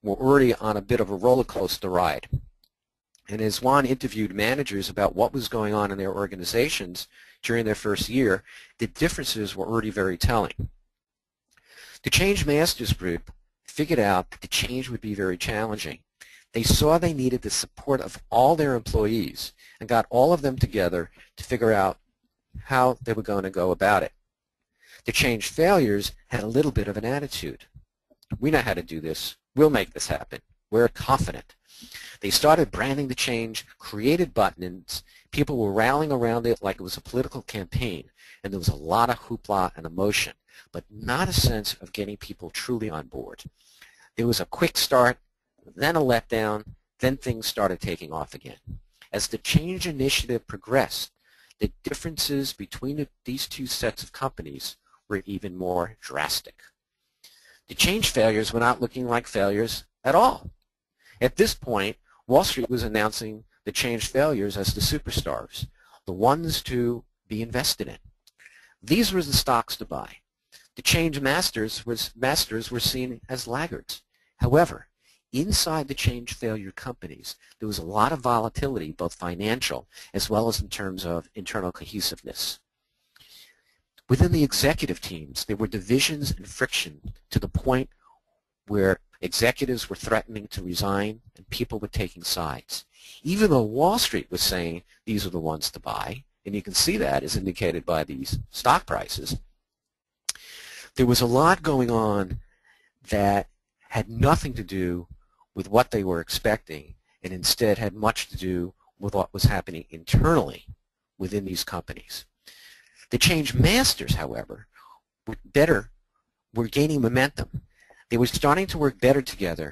were already on a bit of a roller coaster ride. And as Juan interviewed managers about what was going on in their organizations during their first year, the differences were already very telling. The Change Masters group figured out that the change would be very challenging. They saw they needed the support of all their employees and got all of them together to figure out how they were going to go about it. The Change Failures had a little bit of an attitude. We know how to do this. We'll make this happen. We're confident. They started branding the change, created buttons. People were rallying around it like it was a political campaign, and there was a lot of hoopla and emotion, but not a sense of getting people truly on board. There was a quick start, then a letdown, then things started taking off again. As the change initiative progressed, the differences between these two sets of companies were even more drastic. The change failures were not looking like failures at all. At this point, Wall Street was announcing the change failures as the superstars, the ones to be invested in. These were the stocks to buy. The change masters were seen as laggards. However, inside the change failure companies, there was a lot of volatility, both financial as well as in terms of internal cohesiveness. Within the executive teams, there were divisions and friction to the point where executives were threatening to resign and people were taking sides. Even though Wall Street was saying these are the ones to buy, and you can see that as indicated by these stock prices, there was a lot going on that had nothing to do with what they were expecting and instead had much to do with what was happening internally within these companies. The change masters, however, were gaining momentum. They were starting to work better together